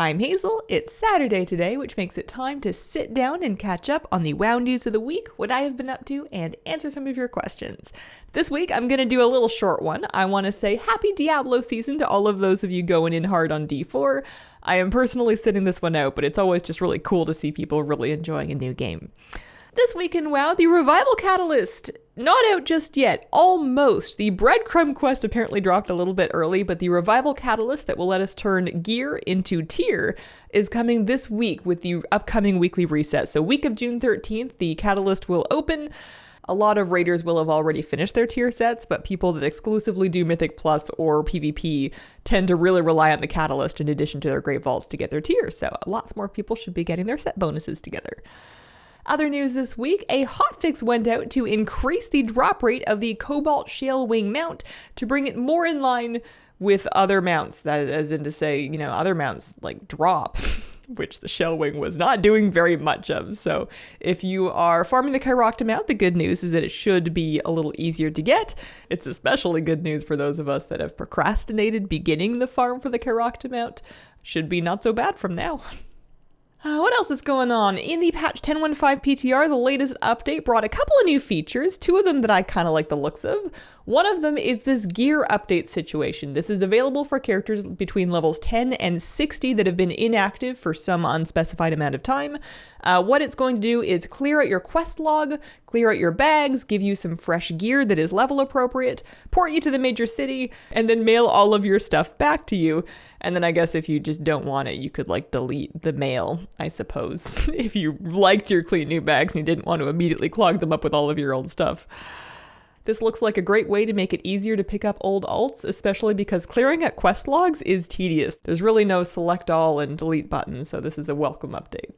I'm Hazel, it's Saturday today, which makes it time to sit down and catch up on the WoW news of the week, what I have been up to, and answer some of your questions. This week, I'm going to do a little short one. I want to say happy Diablo season to all of those of you going in hard on D4. I am personally sitting this one out, but it's always just really cool to see people really enjoying a new game. This week in WoW, the Revival Catalyst, not out just yet, almost. The Breadcrumb quest apparently dropped a little bit early, but the Revival Catalyst that will let us turn gear into tier is coming this week with the upcoming weekly reset. So week of June 13th, the Catalyst will open. A lot of raiders will have already finished their tier sets, but people that exclusively do Mythic Plus or PvP tend to really rely on the Catalyst in addition to their Great Vaults to get their tiers, so lots more people should be getting their set bonuses together. Other news this week, a hotfix went out to increase the drop rate of the Cobalt Shalewing mount to bring it more in line with other mounts, that as in to say, other mounts like drop, which the Shalewing was not doing very much of. So if you are farming the Kairokta mount, the good news is that it should be a little easier to get. It's especially good news for those of us that have procrastinated beginning the farm for the Kairokta mount. Should be not so bad from now. What else is going on? In the patch 10.15 PTR, the latest update brought a couple of new features, two of them that I kind of like the looks of. One of them is this gear update situation. This is available for characters between levels 10 and 60 that have been inactive for some unspecified amount of time. What it's going to do is clear out your quest log, clear out your bags, give you some fresh gear that is level appropriate, port you to the major city, and then mail all of your stuff back to you. And then I guess if you just don't want it, you could delete the mail, I suppose, if you liked your clean new bags and you didn't want to immediately clog them up with all of your old stuff. This looks like a great way to make it easier to pick up old alts, especially because clearing out quest logs is tedious. There's really no select all and delete button, so this is a welcome update.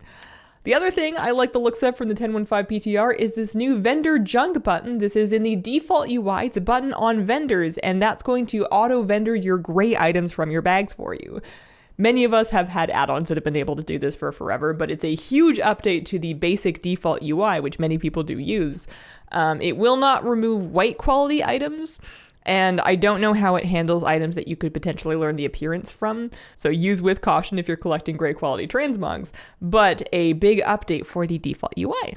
The other thing I like the looks of from the 10.15 PTR is this new vendor junk button. This is in the default UI. It's a button on vendors, and that's going to auto-vendor your gray items from your bags for you. Many of us have had add-ons that have been able to do this for forever, but it's a huge update to the basic default UI, which many people do use. It will not remove white quality items, and I don't know how it handles items that you could potentially learn the appearance from, so use with caution if you're collecting gray quality transmogs, but a big update for the default UI.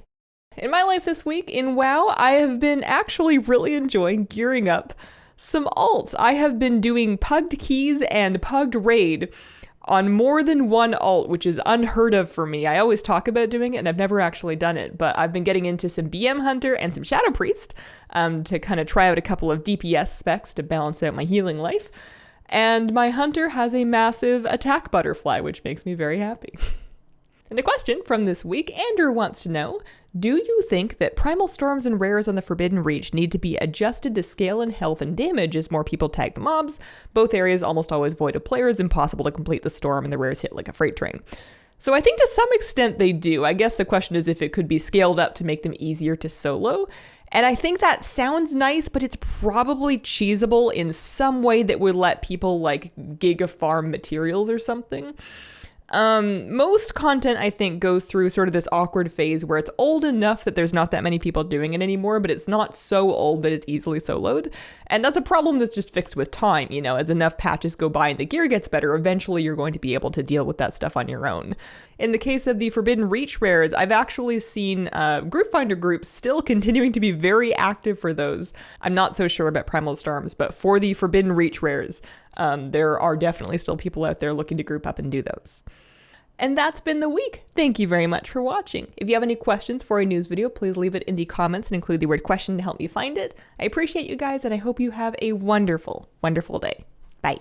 In my life this week in WoW, I have been actually really enjoying gearing up some alts. I have been doing pugged keys and pugged raid on more than one alt, which is unheard of for me. I always talk about doing it and I've never actually done it, but I've been getting into some BM Hunter and some Shadow Priest to kind of try out a couple of DPS specs to balance out my healing life. And my Hunter has a massive attack butterfly, which makes me very happy. And a question from this week, Andrew wants to know, do you think that primal storms and rares on the Forbidden Reach need to be adjusted to scale in health and damage as more people tag the mobs? Both areas almost always void of players, impossible to complete the storm, and the rares hit like a freight train. So I think to some extent they do. I guess the question is if it could be scaled up to make them easier to solo. And I think that sounds nice, but it's probably cheesable in some way that would let people giga farm materials or something. Most content, I think, goes through sort of this awkward phase where it's old enough that there's not that many people doing it anymore, but it's not so old that it's easily soloed. And that's a problem that's just fixed with time, as enough patches go by and the gear gets better, eventually you're going to be able to deal with that stuff on your own. In the case of the Forbidden Reach rares, I've actually seen group finder groups still continuing to be very active for those. I'm not so sure about Primal Storms, but for the Forbidden Reach rares, there are definitely still people out there looking to group up and do those. And that's been the week. Thank you very much for watching. If you have any questions for a news video, please leave it in the comments and include the word question to help me find it. I appreciate you guys, and I hope you have a wonderful, wonderful day. Bye.